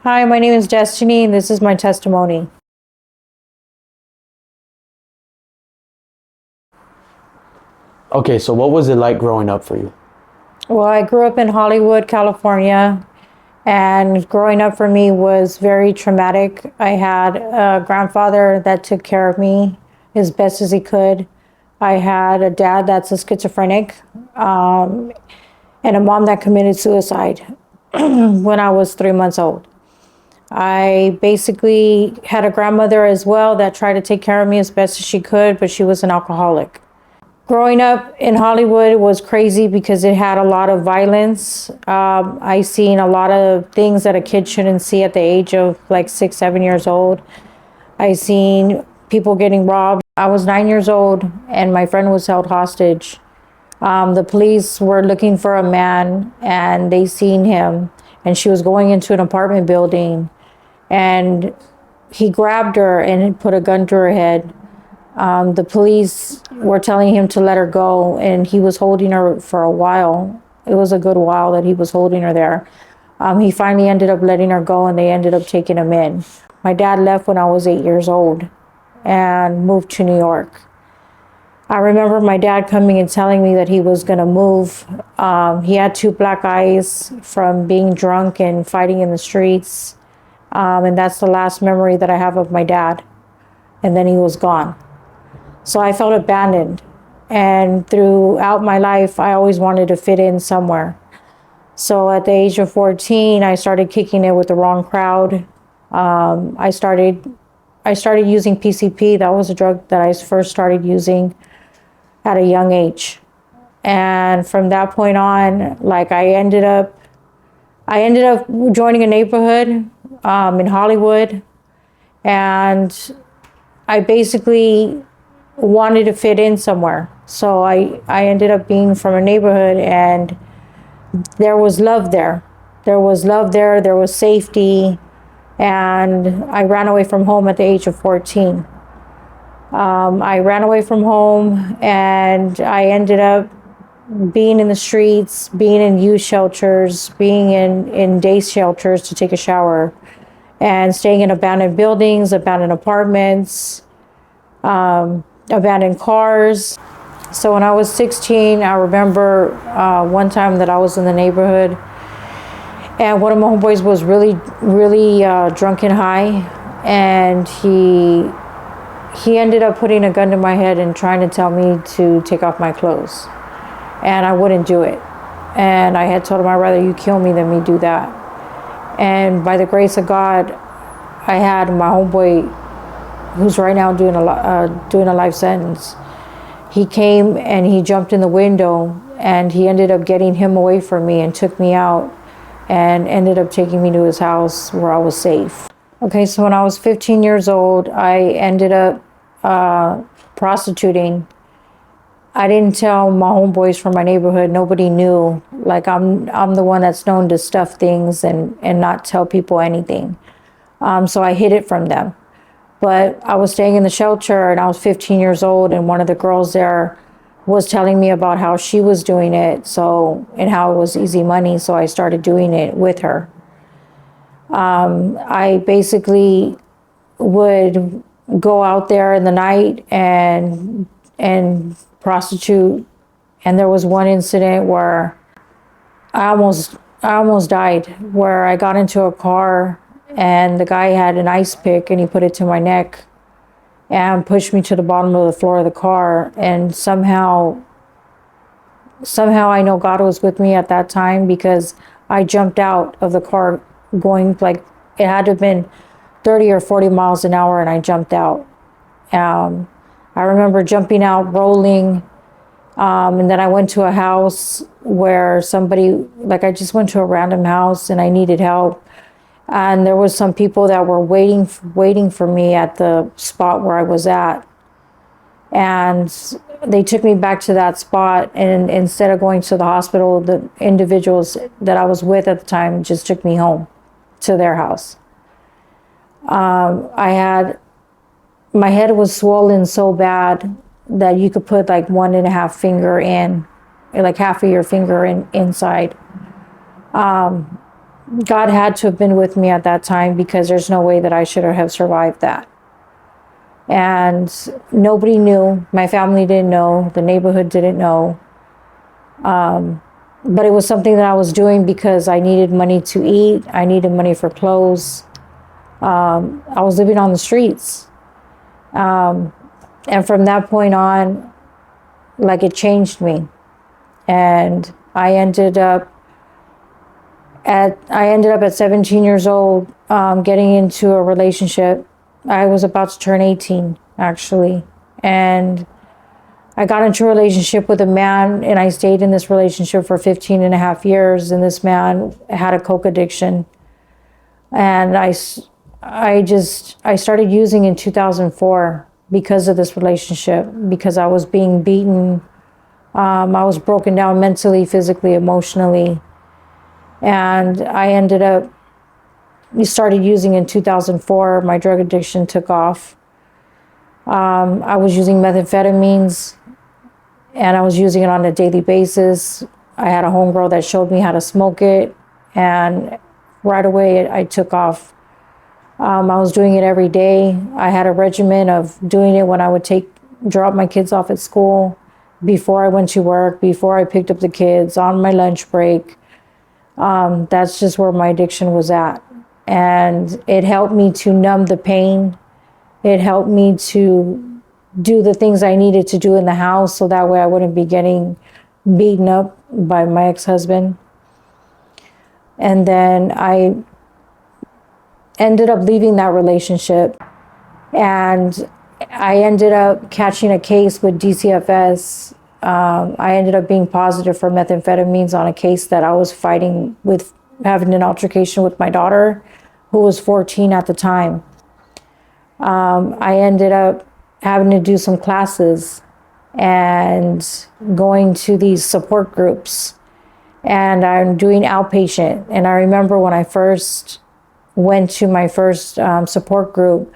Hi, my name is Destiny, and this is my testimony. Okay, so what was it like growing up for you? Well, I grew up in Hollywood, California, and growing up for me was very traumatic. I had a grandfather that took care of me as best as he could. I had a dad that's a schizophrenic, and a mom that committed suicide when I was 3 months old. I basically had a grandmother as well that tried to take care of me as best as she could, but she was an alcoholic. Growing up in Hollywood was crazy because it had a lot of violence. I seen a lot of things that a kid shouldn't see at the age of like 6, 7 years old. I seen people getting robbed. I was 9 years old and my friend was held hostage. The police were looking for a man and they seen him, and she was going into an apartment building, and he grabbed her and put a gun to her head. The police were telling him to let her go, and he was holding her for a while. It was a good while that he was holding her there. He finally ended up letting her go, and they ended up taking him in. My dad left when I was 8 years old and moved to New York. I remember my dad coming and telling me that he was going to move. He had 2 black eyes from being drunk and fighting in the streets. And that's the last memory that I have of my dad. And then he was gone. So I felt abandoned. And throughout my life, I always wanted to fit in somewhere. So at the age of 14, I started kicking it with the wrong crowd. I started using PCP. That was a drug that I first started using at a young age. And from that point on, like I ended up joining a neighborhood in Hollywood, and I basically wanted to fit in somewhere. So I ended up being from a neighborhood, and there was love there. There was love there. There was safety. And I ran away from home at the age of 14. I ran away from home, and I ended up being in the streets, being in youth shelters, being in day shelters to take a shower, and staying in abandoned buildings, abandoned apartments, abandoned cars. So when I was 16, I remember one time that I was in the neighborhood, and one of my homeboys was really drunk and high, and he ended up putting a gun to my head and trying to tell me to take off my clothes. And I wouldn't do it. And I had told him, I'd rather you kill me than me do that. And by the grace of God, I had my homeboy, who's right now doing a life sentence. He came and he jumped in the window, and he ended up getting him away from me and took me out and ended up taking me to his house where I was safe. Okay, so when I was 15 years old, I ended up prostituting. I didn't tell my homeboys from my neighborhood. Nobody knew. Like I'm the one that's known to stuff things and not tell people anything. So I hid it from them. But I was staying in the shelter, and I was 15 years old, and one of the girls there was telling me about how she was doing it, and how it was easy money. So I started doing it with her. I basically would go out there in the night and prostitute. And there was one incident where I almost died, where I got into a car and the guy had an ice pick and he put it to my neck and pushed me to the bottom of the floor of the car. And somehow I know God was with me at that time, because I jumped out of the car going, like, it had to have been 30 or 40 miles an hour, and I jumped out. I remember jumping out, rolling, and then I went to a house where I just went to a random house and I needed help. And there was some people that were waiting for me at the spot where I was at. And they took me back to that spot, and instead of going to the hospital, the individuals that I was with at the time just took me home to their house. My head was swollen so bad that you could put like 1.5 finger in, like half of your finger inside. God had to have been with me at that time, because there's no way that I should have survived that. And nobody knew. My family didn't know. The neighborhood didn't know. But it was something that I was doing because I needed money to eat. I needed money for clothes. I was living on the streets. And from that point on, like, it changed me. And I ended up at 17 years old, getting into a relationship. I was about to turn 18, actually. And I got into a relationship with a man, and I stayed in this relationship for 15 and a half years. And this man had a coke addiction. And I started using in 2004 because of this relationship, because I was being beaten. I was broken down mentally, physically, emotionally. And we started using in 2004. My drug addiction took off. I was using methamphetamines, and I was using it on a daily basis. I had a homegirl that showed me how to smoke it, and right away I took off. I was doing it every day. I had a regimen of doing it when I would drop my kids off at school, before I went to work, before I picked up the kids, on my lunch break. That's just where my addiction was at. And it helped me to numb the pain. It helped me to do the things I needed to do in the house, so that way I wouldn't be getting beaten up by my ex-husband. And then I ended up leaving that relationship, and I ended up catching a case with DCFS. I ended up being positive for methamphetamines on a case that I was fighting with, having an altercation with my daughter, who was 14 at the time. I ended up having to do some classes and going to these support groups, and I'm doing outpatient. And I remember when I first went to my first support group,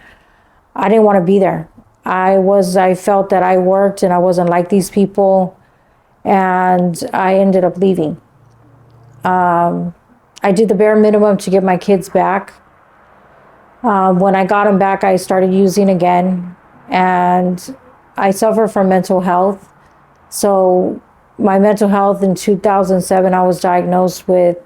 I didn't want to be there. I felt that I worked and I wasn't like these people, and I ended up leaving. I did the bare minimum to get my kids back. When I got them back, I started using again, and I suffer from mental health. So my mental health, in 2007, I was diagnosed with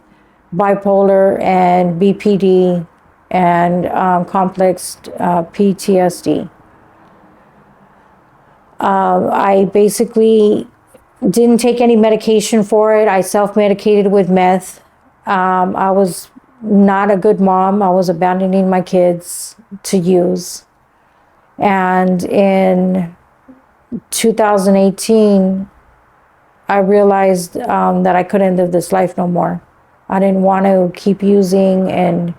bipolar and BPD and complex PTSD. I basically didn't take any medication for it. I self-medicated with meth. I was not a good mom. I was abandoning my kids to use. And in 2018, I realized that I couldn't live this life no more. I didn't want to keep using, and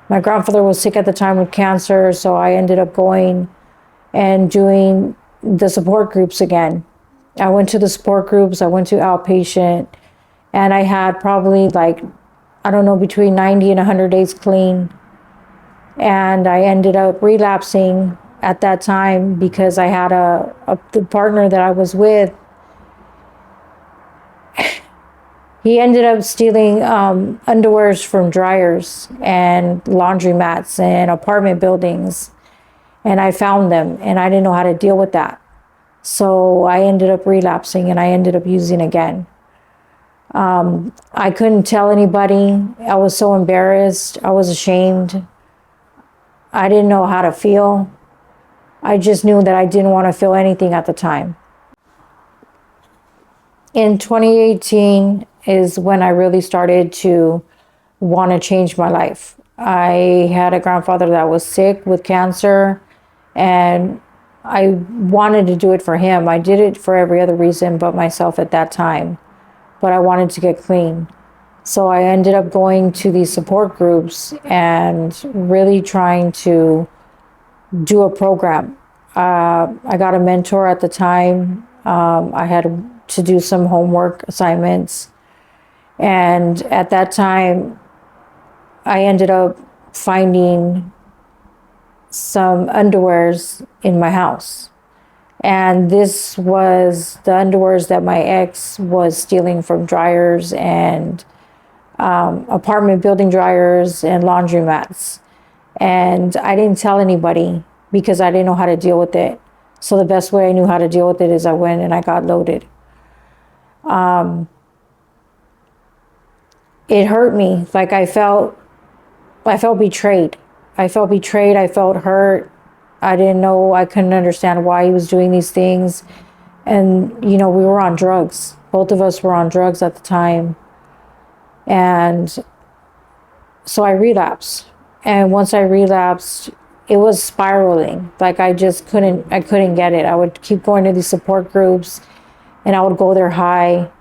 my grandfather was sick at the time with cancer, so I ended up going and doing the support groups again. I went to the support groups, I went to outpatient, and I had probably, like, I don't know, between 90 and 100 days clean. And I ended up relapsing at that time because I had the partner that I was with. He ended up stealing underwears from dryers and laundromats and apartment buildings. And I found them, and I didn't know how to deal with that. So I ended up relapsing, and I ended up using again. I couldn't tell anybody. I was so embarrassed. I was ashamed. I didn't know how to feel. I just knew that I didn't want to feel anything at the time. In 2018 is when I really started to want to change my life. I had a grandfather that was sick with cancer, and I wanted to do it for him. I did it for every other reason but myself at that time, but I wanted to get clean. So I ended up going to these support groups and really trying to do a program. I got a mentor at the time. I had to do some homework assignments. And at that time, I ended up finding some underwears in my house. And this was the underwears that my ex was stealing from dryers and apartment building dryers and laundromats. And I didn't tell anybody because I didn't know how to deal with it. So the best way I knew how to deal with it is I went and I got loaded. It hurt me. Like I felt betrayed. I felt betrayed. I felt hurt. I didn't know, I couldn't understand why he was doing these things. And, we were on drugs. Both of us were on drugs at the time. And so I relapsed. And once I relapsed, it was spiraling. Like I couldn't get it. I would keep going to these support groups and I would go there high.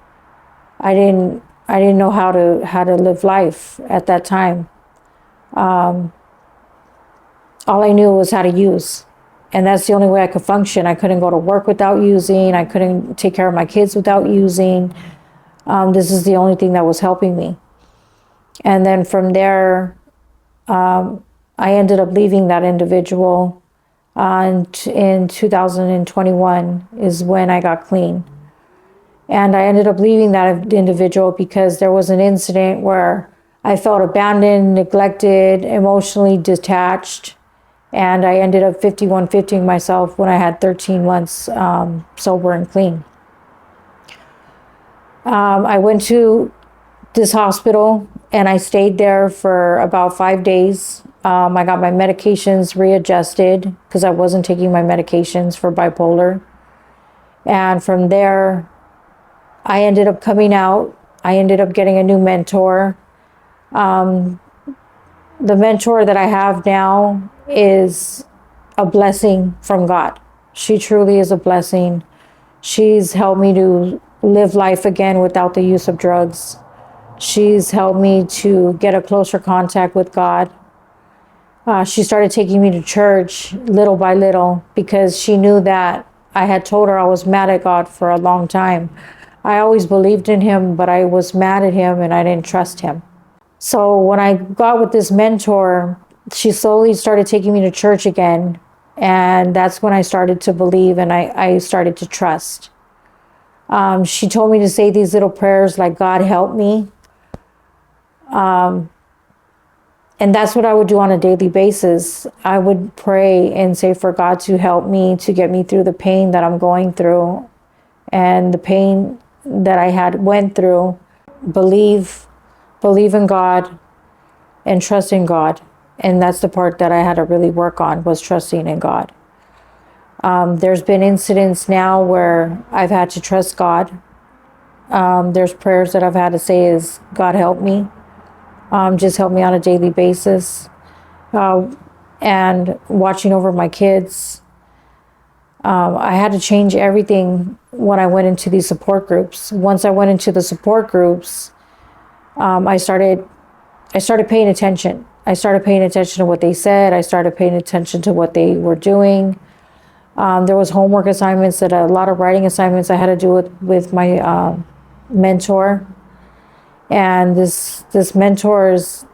I didn't know how to live life at that time. All I knew was how to use. And that's the only way I could function. I couldn't go to work without using. I couldn't take care of my kids without using. This is the only thing that was helping me. And then from there, I ended up leaving that individual. In 2021 is when I got clean. And I ended up leaving that individual because there was an incident where I felt abandoned, neglected, emotionally detached. And I ended up 51-50ing myself when I had 13 months sober and clean. I went to this hospital and I stayed there for about 5 days. I got my medications readjusted because I wasn't taking my medications for bipolar. And from there, I ended up coming out. I ended up getting a new mentor. The mentor that I have now is a blessing from God. She truly is a blessing. She's helped me to live life again without the use of drugs. She's helped me to get a closer contact with God. She started taking me to church little by little because she knew that I had told her I was mad at God for a long time. I always believed in him, but I was mad at him and I didn't trust him. So when I got with this mentor, she slowly started taking me to church again. And that's when I started to believe and I started to trust. She told me to say these little prayers like, God help me. And that's what I would do on a daily basis. I would pray and say for God to help me, to get me through the pain that I'm going through and the pain that I had went through. Believe in God and trust in God. And that's the part that I had to really work on, was trusting in God. There's been incidents now where I've had to trust God. There's prayers that I've had to say is, God help me. Just help me on a daily basis. And watching over my kids. I had to change everything when I went into these support groups. Once I went into the support groups, I started paying attention. I started paying attention to what they said. I started paying attention to what they were doing. There was homework assignments, a lot of writing assignments I had to do with my mentor. And this mentor is,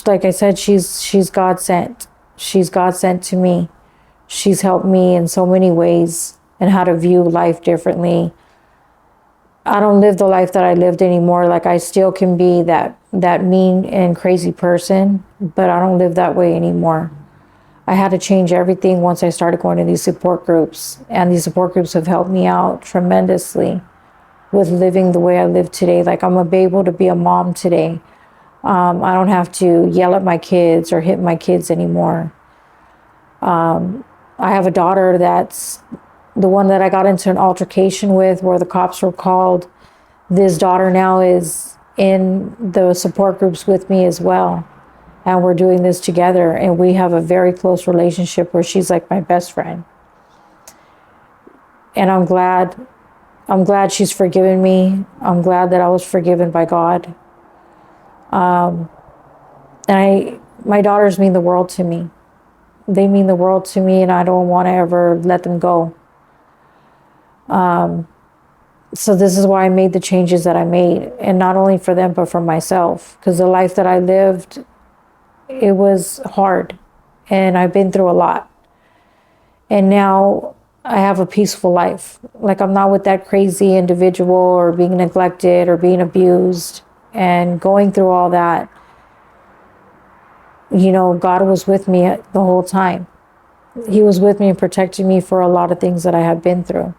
like I said, she's God sent. She's God sent to me. She's helped me in so many ways and how to view life differently. I don't live the life that I lived anymore. Like I still can be that mean and crazy person, but I don't live that way anymore. I had to change everything once I started going to these support groups, and these support groups have helped me out tremendously with living the way I live today. Like I'm able to be a mom today. I don't have to yell at my kids or hit my kids anymore. I have a daughter that's the one that I got into an altercation with where the cops were called. This daughter now is in the support groups with me as well. And we're doing this together. And we have a very close relationship where she's like my best friend. And I'm glad she's forgiven me. I'm glad that I was forgiven by God. And my daughters mean the world to me. They mean the world to me, and I don't want to ever let them go. So this is why I made the changes that I made, and not only for them, but for myself, because the life that I lived, it was hard, and I've been through a lot. And now I have a peaceful life. Like I'm not with that crazy individual or being neglected or being abused. and going through all that, you know, God was with me the whole time. He was with me and protecting me for a lot of things that I had been through.